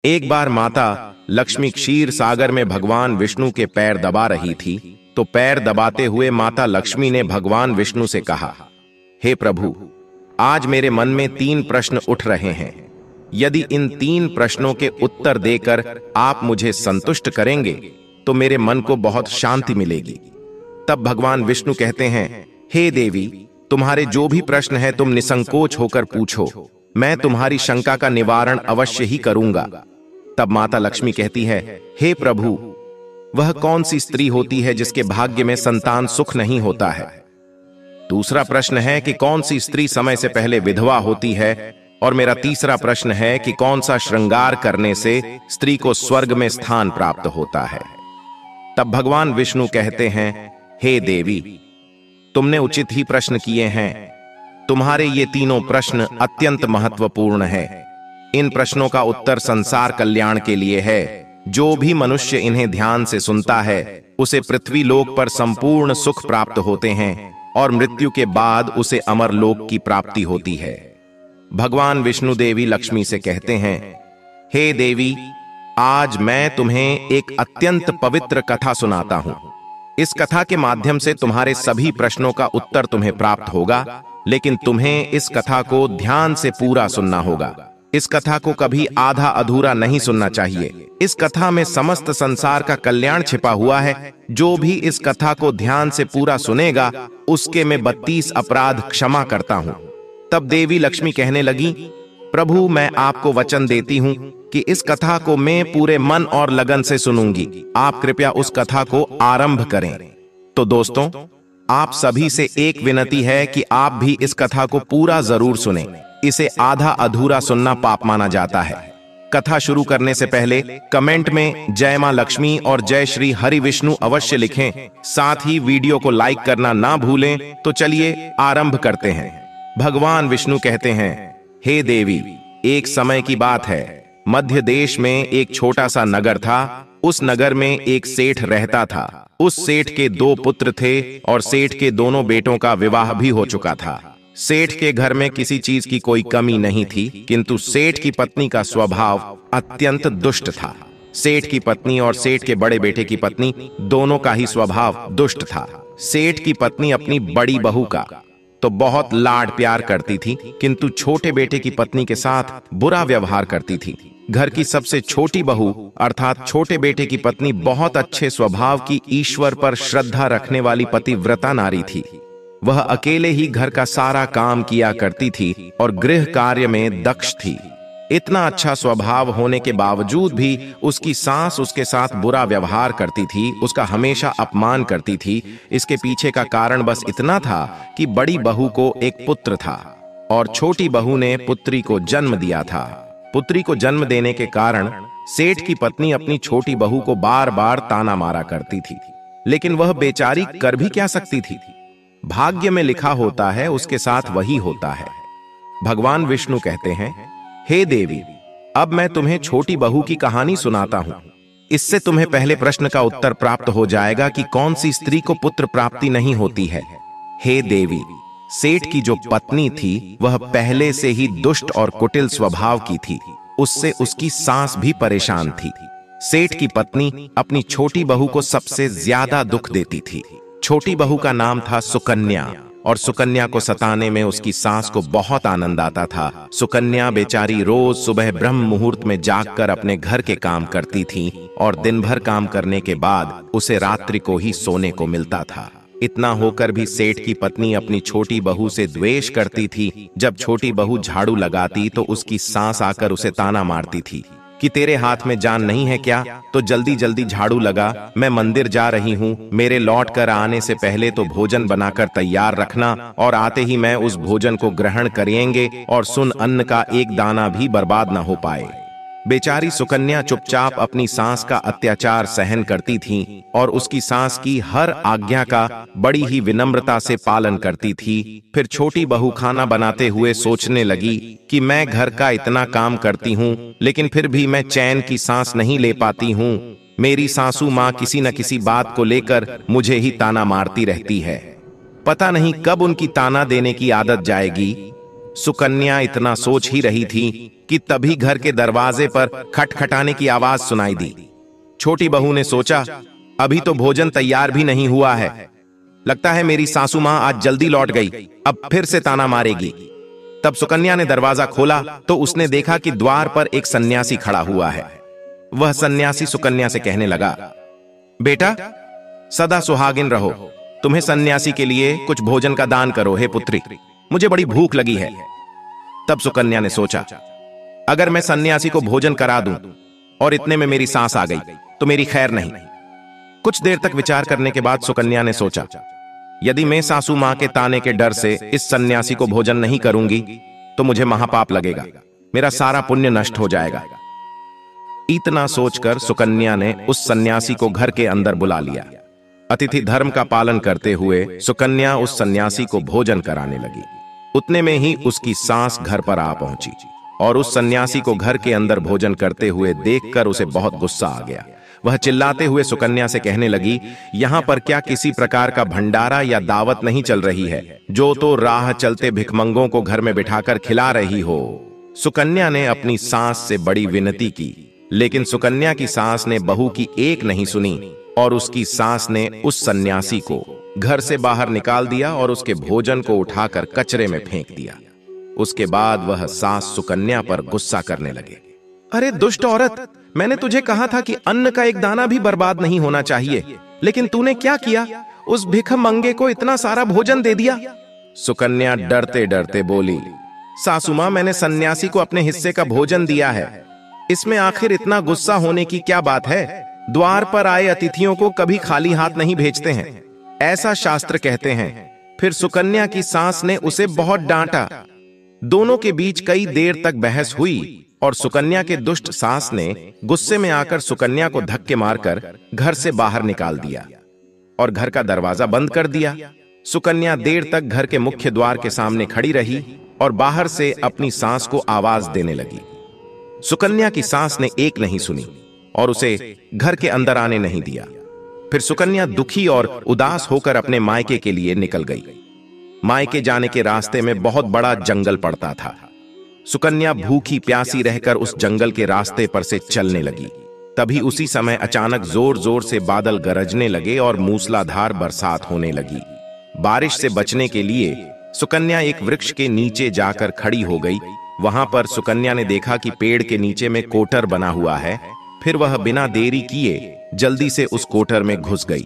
एक बार माता लक्ष्मी क्षीर सागर में भगवान विष्णु के पैर दबा रही थी, तो पैर दबाते हुए माता लक्ष्मी ने भगवान विष्णु से कहा, हे प्रभु, आज मेरे मन में 3 प्रश्न उठ रहे हैं। यदि इन 3 प्रश्नों के उत्तर देकर आप मुझे संतुष्ट करेंगे तो मेरे मन को बहुत शांति मिलेगी। तब भगवान विष्णु कहते हैं, हे देवी, तुम्हारे जो भी प्रश्न है तुम निसंकोच होकर पूछो, मैं तुम्हारी शंका का निवारण अवश्य ही करूंगा। तब माता लक्ष्मी कहती है, हे प्रभु, वह कौन सी स्त्री होती है जिसके भाग्य में संतान सुख नहीं होता है? दूसरा प्रश्न है कि कौन सी स्त्री समय से पहले विधवा होती है? और मेरा तीसरा प्रश्न है कि कौन सा श्रृंगार करने से स्त्री को स्वर्ग में स्थान प्राप्त होता है? तब भगवान विष्णु कहते हैं, हे देवी, तुमने उचित ही प्रश्न किए हैं। तुम्हारे ये तीनों प्रश्न अत्यंत महत्वपूर्ण है। इन प्रश्नों का उत्तर संसार कल्याण के लिए है। जो भी मनुष्य इन्हें ध्यान से सुनता है उसे पृथ्वी लोक पर संपूर्ण सुख प्राप्त होते हैं और मृत्यु के बाद उसे अमर लोक की प्राप्ति होती है। भगवान विष्णु देवी लक्ष्मी से कहते हैं, हे देवी, आज मैं तुम्हें एक अत्यंत पवित्र कथा सुनाता हूं। इस कथा के माध्यम से तुम्हारे सभी प्रश्नों का उत्तर तुम्हें प्राप्त होगा, लेकिन तुम्हें इस कथा को ध्यान से पूरा सुनना होगा। इस कथा को कभी आधा अधूरा नहीं सुनना चाहिए। इस कथा में समस्त संसार का कल्याण छिपा हुआ है। जो भी इस कथा को ध्यान से पूरा सुनेगा उसके मैं 32 अपराध क्षमा करता हूं। तब देवी लक्ष्मी कहने लगी, प्रभु, मैं आपको वचन देती हूं कि इस कथा को मैं पूरे मन और लगन से सुनूंगी। आप कृपया उस कथा को आरंभ करें। तो दोस्तों, आप सभी से एक विनती है कि आप भी इस कथा को पूरा जरूर सुनें। इसे आधा अधूरा सुनना पाप माना जाता है। कथा शुरू करने से पहले कमेंट में जय मां लक्ष्मी और जय श्री हरि विष्णु अवश्य लिखें। साथ ही वीडियो को लाइक करना ना भूलें। तो चलिए आरंभ करते हैं। भगवान विष्णु कहते हैं, हे देवी, एक समय की बात है। मध्य देश में एक छोटा सा नगर था। उस नगर में एक सेठ रहता था। उस सेठ के 2 पुत्र थे और सेठ के दोनों बेटों का विवाह भी हो चुका था। सेठ के घर में किसी चीज की कोई कमी नहीं थी, किंतु सेठ की पत्नी का स्वभाव अत्यंत दुष्ट था। सेठ की पत्नी और सेठ के बड़े बेटे की पत्नी दोनों का ही स्वभाव दुष्ट था। सेठ की पत्नी अपनी बड़ी बहू का तो बहुत लाड प्यार करती थी, किंतु छोटे बेटे की पत्नी के साथ बुरा व्यवहार करती थी। घर की सबसे छोटी बहू अर्थात छोटे बेटे की पत्नी बहुत अच्छे स्वभाव की, ईश्वर पर श्रद्धा रखने वाली पतिव्रता नारी थी। वह अकेले ही घर का सारा काम किया करती थी और गृह कार्य में दक्ष थी। इतना अच्छा स्वभाव होने के बावजूद भी उसकी सास उसके साथ बुरा व्यवहार करती थी, उसका हमेशा अपमान करती थी। इसके पीछे का कारण बस इतना था कि बड़ी बहू को एक पुत्र था और छोटी बहू ने पुत्री को जन्म दिया था। पुत्री को जन्म देने के कारण सेठ की पत्नी अपनी छोटी बहू को बार बार ताना मारा करती थी, लेकिन वह बेचारी कर भी क्या सकती थी। भाग्य में लिखा होता है उसके साथ वही होता है। भगवान विष्णु कहते हैं, हे देवी, अब मैं तुम्हें छोटी बहू की कहानी सुनाता हूं। इससे तुम्हें पहले प्रश्न का उत्तर प्राप्त हो जाएगा कि कौन सी स्त्री को पुत्र प्राप्ति नहीं होती है। हे देवी, सेठ की जो पत्नी थी वह पहले से ही दुष्ट और कुटिल स्वभाव की थी। उससे उसकी सास भी परेशान थी। सेठ की पत्नी अपनी छोटी बहू को सबसे ज्यादा दुख देती थी। छोटी बहू का नाम था सुकन्या और सुकन्या को सताने में उसकी सास को बहुत आनंद आता था। सुकन्या बेचारी रोज सुबह ब्रह्म मुहूर्त में जागकर अपने घर के काम करती थी और दिन भर काम करने के बाद उसे रात्रि को ही सोने को मिलता था। इतना होकर भी सेठ की पत्नी अपनी छोटी बहू से द्वेष करती थी। जब छोटी बहू झाड़ू लगाती तो उसकी सास आकर उसे ताना मारती थी कि तेरे हाथ में जान नहीं है क्या? तो जल्दी जल्दी झाड़ू लगा, मैं मंदिर जा रही हूँ। मेरे लौट कर आने से पहले तो भोजन बनाकर तैयार रखना और आते ही मैं उस भोजन को ग्रहण करेंगे और सुन, अन्न का एक दाना भी बर्बाद न हो पाए। बेचारी सुकन्या चुपचाप अपनी सास का अत्याचार सहन करती थी और उसकी सास की हर आज्ञा का बड़ी ही विनम्रता से पालन करती थी। फिर छोटी बहू खाना बनाते हुए सोचने लगी कि मैं घर का इतना काम करती हूँ, लेकिन फिर भी मैं चैन की सांस नहीं ले पाती हूँ। मेरी सासू माँ किसी न किसी बात को लेकर मुझे ही ताना मारती रहती है। पता नहीं कब उनकी ताना देने की आदत जाएगी। सुकन्या इतना सोच ही रही थी कि तभी घर के दरवाजे पर खटखटाने की आवाज सुनाई दी। छोटी बहू ने सोचा, अभी तो भोजन तैयार भी नहीं हुआ है, लगता है मेरी सासू मां आज जल्दी लौट गई, अब फिर से ताना मारेगी। तब सुकन्या ने दरवाजा खोला तो उसने देखा कि द्वार पर एक सन्यासी खड़ा हुआ है। वह सन्यासी सुकन्या से कहने लगा, बेटा सदा सुहागिन रहो, तुम्हें सन्यासी के लिए कुछ भोजन का दान करो हे पुत्री, मुझे बड़ी भूख लगी है। तब सुकन्या ने सोचा, अगर मैं सन्यासी को भोजन करा दूं और इतने में मेरी सांस आ गई तो मेरी खैर नहीं। कुछ देर तक विचार करने के बाद सुकन्या ने सोचा, यदि मैं सासू मां के ताने के डर से इस सन्यासी को भोजन नहीं करूंगी तो मुझे महापाप लगेगा, मेरा सारा पुण्य नष्ट हो जाएगा। इतना सोचकर सुकन्या ने उस सन्यासी को घर के अंदर बुला लिया। अतिथि धर्म का पालन करते हुए सुकन्या उस सन्यासी को भोजन कराने लगी। उतने में ही उसकी सास घर पर आ पहुंची और उस सन्यासी को घर के अंदर भोजन करते हुए देखकर उसे बहुत गुस्सा आ गया। वह चिल्लाते हुए सुकन्या से कहने लगी, यहां पर क्या किसी प्रकार का भंडारा या दावत नहीं चल रही है, जो तो राह चलते भिखमंगों को घर में बिठाकर खिला रही हो। सुकन्या ने अपनी सास से बड़ी विनती की, लेकिन सुकन्या की सास ने बहू की एक नहीं सुनी और उसकी सास ने उस सन्यासी को घर से बाहर निकाल दिया और उसके भोजन को उठाकर कचरे में फेंक दिया। उसके बाद वह सास सुकन्या पर गुस्सा करने लगे, अरे दुष्ट औरत, मैंने तुझे कहा था कि अन्न का एक दाना भी बर्बाद नहीं होना चाहिए, लेकिन तूने क्या किया, उस भिखमंगे को इतना सारा भोजन दे दिया। सुकन्या डरते डरते बोली, सासू मां, मैंने सन्यासी को अपने हिस्से का भोजन दिया है, इसमें आखिर इतना गुस्सा होने की क्या बात है। द्वार पर आए अतिथियों को कभी खाली हाथ नहीं भेजते हैं, ऐसा शास्त्र कहते हैं। फिर सुकन्या की सास ने उसे बहुत डांटा। दोनों के बीच कई देर तक बहस हुई और सुकन्या के दुष्ट सास ने गुस्से में आकर सुकन्या को धक्के मारकर घर से बाहर निकाल दिया और घर का दरवाजा बंद कर दिया। सुकन्या देर तक घर के मुख्य द्वार के सामने खड़ी रही और बाहर से अपनी सास को आवाज देने लगी। सुकन्या की सास ने एक नहीं सुनी और उसे घर के अंदर आने नहीं दिया। फिर सुकन्या दुखी और उदास होकर अपने मायके के लिए निकल गई। मायके जाने के रास्ते में बहुत बड़ा जंगल पड़ता था। सुकन्या भूखी प्यासी रहकर उस जंगल के रास्ते पर से चलने लगी। तभी उसी समय अचानक जोर जोर से बादल गरजने लगे और मूसलाधार बरसात होने लगी। बारिश से बचने के लिए सुकन्या एक वृक्ष के नीचे जाकर खड़ी हो गई। वहां पर सुकन्या ने देखा कि पेड़ के नीचे में कोटर बना हुआ है। फिर वह बिना देरी किए जल्दी से उस कोटर में घुस गई।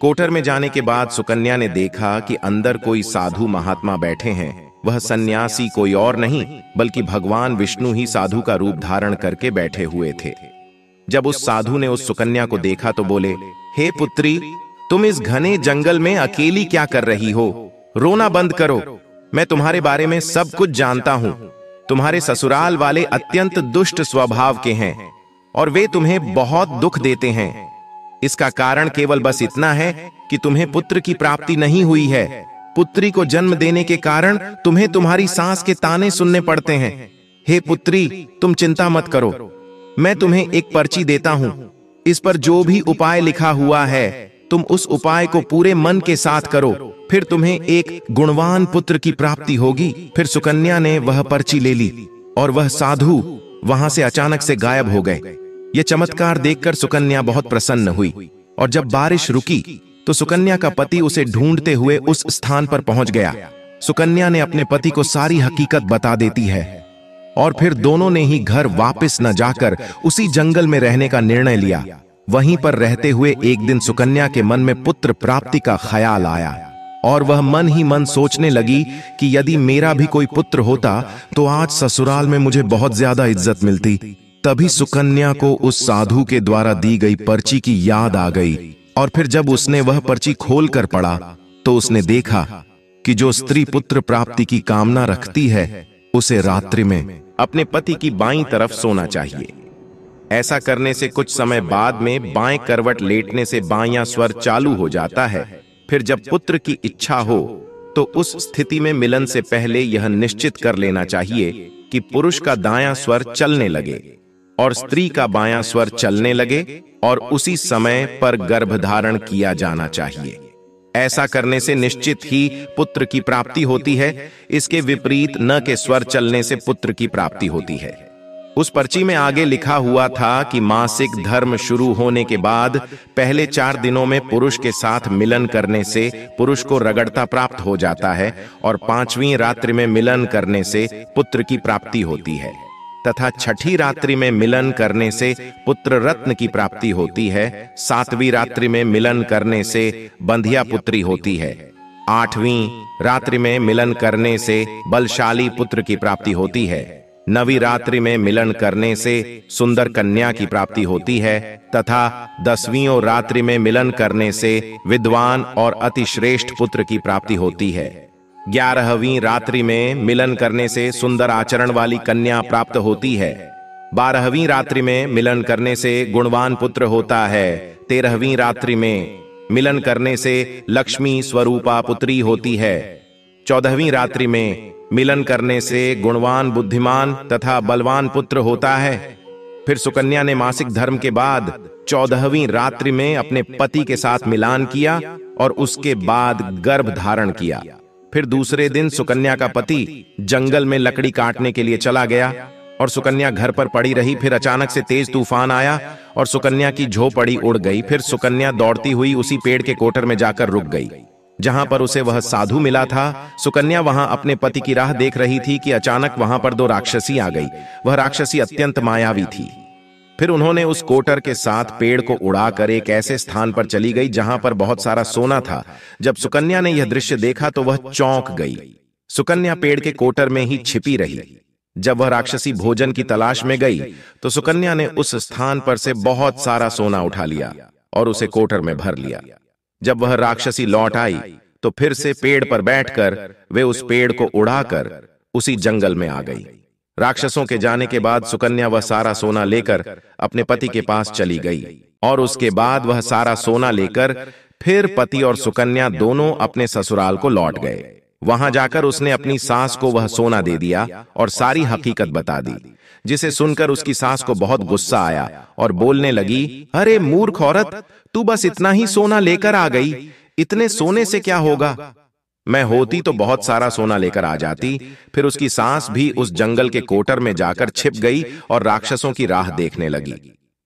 कोटर में जाने के बाद सुकन्या ने देखा कि अंदर कोई साधु महात्मा बैठे हैं। वह सन्यासी कोई और नहीं बल्कि भगवान विष्णु ही साधु का रूप धारण करके बैठे हुए थे। जब उस साधु ने उस सुकन्या को देखा तो बोले, हे पुत्री, तुम इस घने जंगल में अकेली क्या कर रही हो? रोना बंद करो, मैं तुम्हारे बारे में सब कुछ जानता हूं। तुम्हारे ससुराल वाले अत्यंत दुष्ट स्वभाव के हैं और वे तुम्हें बहुत दुख देते हैं। इसका कारण केवल बस इतना है कि तुम्हें पुत्र की प्राप्ति नहीं हुई है। पुत्री को जन्म देने के कारण तुम्हें तुम्हारी सास के ताने सुनने पड़ते हैं। हे पुत्री, तुम चिंता मत करो, मैं तुम्हें एक पर्ची देता हूं। इस पर जो भी उपाय लिखा हुआ है, तुम उस उपाय को पूरे मन के साथ करो, फिर तुम्हें एक गुणवान पुत्र की प्राप्ति होगी। फिर सुकन्या ने वह पर्ची ले ली और वह साधु वहां से अचानक से गायब हो गए। यह चमत्कार देखकर सुकन्या बहुत प्रसन्न हुई और जब बारिश रुकी तो सुकन्या का पति उसे ढूंढते हुए उस स्थान पर पहुंच गया। सुकन्या ने अपने पति को सारी हकीकत बता देती है और फिर दोनों ने ही घर वापस न जाकर उसी जंगल में रहने का निर्णय लिया। वहीं पर रहते हुए एक दिन सुकन्या के मन में पुत्र प्राप्ति का ख्याल आया और वह मन ही मन सोचने लगी कि यदि मेरा भी कोई पुत्र होता तो आज ससुराल में मुझे बहुत ज्यादा इज्जत मिलती। तभी सुकन्या को उस साधु के द्वारा दी गई पर्ची की याद आ गई और फिर जब उसने वह पर्ची खोलकर पढ़ा तो उसने देखा कि जो स्त्री पुत्र प्राप्ति की कामना रखती है उसे रात्रि में अपने पति की बाईं तरफ सोना चाहिए। ऐसा करने से कुछ समय बाद में बाएं करवट लेटने से बायां स्वर चालू हो जाता है। फिर जब पुत्र की इच्छा हो तो उस स्थिति में मिलन से पहले यह निश्चित कर लेना चाहिए कि पुरुष का दायां स्वर चलने लगे और स्त्री का बायां स्वर चलने लगे और उसी समय पर गर्भधारण किया जाना चाहिए। ऐसा करने से निश्चित ही पुत्र की प्राप्ति होती है। इसके विपरीत न के स्वर चलने से पुत्र की प्राप्ति होती है। उस पर्ची में आगे लिखा हुआ था कि मासिक धर्म शुरू होने के बाद पहले 4 दिनों में पुरुष के साथ मिलन करने से पुरुष को रगड़ता प्राप्त हो जाता है और 5वीं रात्रि में मिलन करने से पुत्र की प्राप्ति होती है तथा 6ठी रात्रि में मिलन करने से पुत्र रत्न की प्राप्ति होती है। 7वीं रात्रि में मिलन करने से बंधिया पुत्री होती है। 8वीं रात्रि में मिलन करने से बलशाली पुत्र की प्राप्ति होती है। 9वीं रात्रि में मिलन करने से सुंदर कन्या की प्राप्ति होती है तथा 10वीं रात्रि में मिलन करने से विद्वान और अतिश्रेष्ठ पुत्र की प्राप्ति होती है। 11वीं रात्रि में मिलन करने से सुंदर आचरण वाली कन्या प्राप्त होती है। 12वीं रात्रि में मिलन करने से गुणवान पुत्र होता है। 13वीं रात्रि में मिलन करने से लक्ष्मी स्वरूपा पुत्री होती है। 14वीं रात्रि में मिलन करने से गुणवान बुद्धिमान तथा बलवान पुत्र होता है। फिर सुकन्या ने मासिक धर्म के बाद 14वीं रात्रि में अपने पति के साथ मिलान किया और उसके बाद गर्भ धारण किया। फिर दूसरे दिन सुकन्या का पति जंगल में लकड़ी काटने के लिए चला गया और सुकन्या घर पर पड़ी रही। फिर अचानक से तेज तूफान आया और सुकन्या की झोपड़ी उड़ गई। फिर सुकन्या दौड़ती हुई उसी पेड़ के कोटर में जाकर रुक गई जहां पर उसे वह साधु मिला था। सुकन्या वहां अपने पति की राह देख रही थी कि अचानक वहां पर 2 राक्षसी आ गई। वह राक्षसी अत्यंत मायावी थी। फिर उन्होंने उस कोटर के साथ पेड़ को उड़ाकर एक ऐसे स्थान पर चली गई जहां पर बहुत सारा सोना था। जब सुकन्या ने यह दृश्य देखा तो वह चौंक गई। सुकन्या पेड़ के कोटर में ही छिपी रही। जब वह राक्षसी भोजन की तलाश में गई तो सुकन्या ने उस स्थान पर से बहुत सारा सोना उठा लिया और उसे कोटर में भर लिया। जब वह राक्षसी लौट आई तो फिर से पेड़ पर बैठकर वे उस पेड़ को उड़ाकर उसी जंगल में आ गई। राक्षसों के जाने के बाद सुकन्या वह सारा सोना लेकर अपने पति के पास चली गई और उसके बाद वह सारा सोना लेकर फिर पति और सुकन्या दोनों अपने ससुराल को लौट गए। वहां जाकर उसने अपनी सास को वह सोना दे दिया और सारी हकीकत बता दी, जिसे सुनकर उसकी सास को बहुत गुस्सा आया और बोलने लगी, अरे मूर्ख औरत, तू बस इतना ही सोना लेकर आ गई, इतने सोने से क्या होगा? मैं होती तो बहुत सारा सोना लेकर आ जाती। फिर उसकी सास भी उस जंगल के कोटर में जाकर छिप गई और राक्षसों की राह देखने लगी।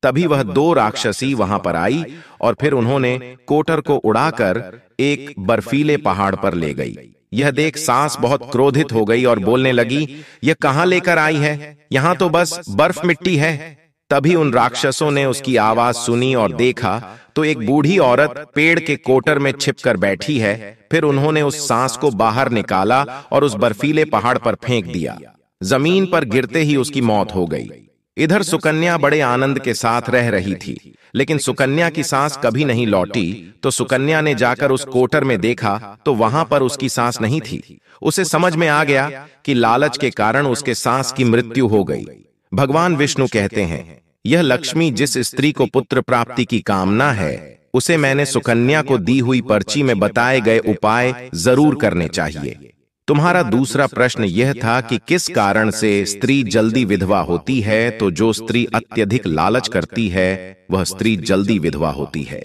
तभी वह 2 राक्षसी वहां पर आई और फिर उन्होंने कोटर को उड़ाकर एक बर्फीले पहाड़ पर ले गई। यह देख सास बहुत क्रोधित हो गई और बोलने लगी, यह कहां लेकर आई है? यहां तो बस बर्फ मिट्टी है। तभी उन राक्षसों ने उसकी आवाज सुनी और देखा तो एक बूढ़ी औरत पेड़ के कोटर में छिपकर बैठी है। फिर उन्होंने उस सांस को बाहर निकाला और उस बर्फीले पहाड़ पर फेंक दिया। जमीन पर गिरते ही उसकी मौत हो गई। इधर सुकन्या बड़े आनंद के साथ रह रही थी, लेकिन सुकन्या की सांस कभी नहीं लौटी। तो सुकन्या ने जाकर उस कोटर में देखा तो वहां पर उसकी सांस नहीं थी। उसे समझ में आ गया कि लालच के कारण उसके सांस की मृत्यु हो गई। भगवान विष्णु कहते हैं, यह लक्ष्मी जिस स्त्री को पुत्र प्राप्ति की कामना है उसे मैंने सुकन्या को दी हुई पर्ची में बताए गए उपाय जरूर करने चाहिए। तुम्हारा दूसरा प्रश्न यह था कि किस कारण से स्त्री जल्दी विधवा होती है। तो जो स्त्री अत्यधिक लालच करती है वह स्त्री जल्दी विधवा होती है,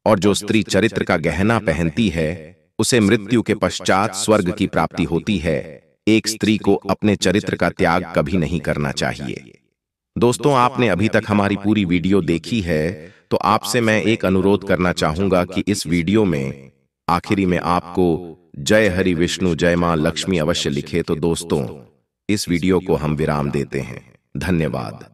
और जो स्त्री चरित्र का गहना पहनती है उसे मृत्यु के पश्चात स्वर्ग की प्राप्ति होती है। एक स्त्री को अपने चरित्र का त्याग कभी नहीं करना चाहिए। दोस्तों, आपने अभी तक हमारी पूरी वीडियो देखी है तो आपसे मैं एक अनुरोध करना चाहूंगा कि इस वीडियो में आखिरी में आपको जय हरि विष्णु जय मां लक्ष्मी अवश्य लिखे। तो दोस्तों, इस वीडियो को हम विराम देते हैं। धन्यवाद।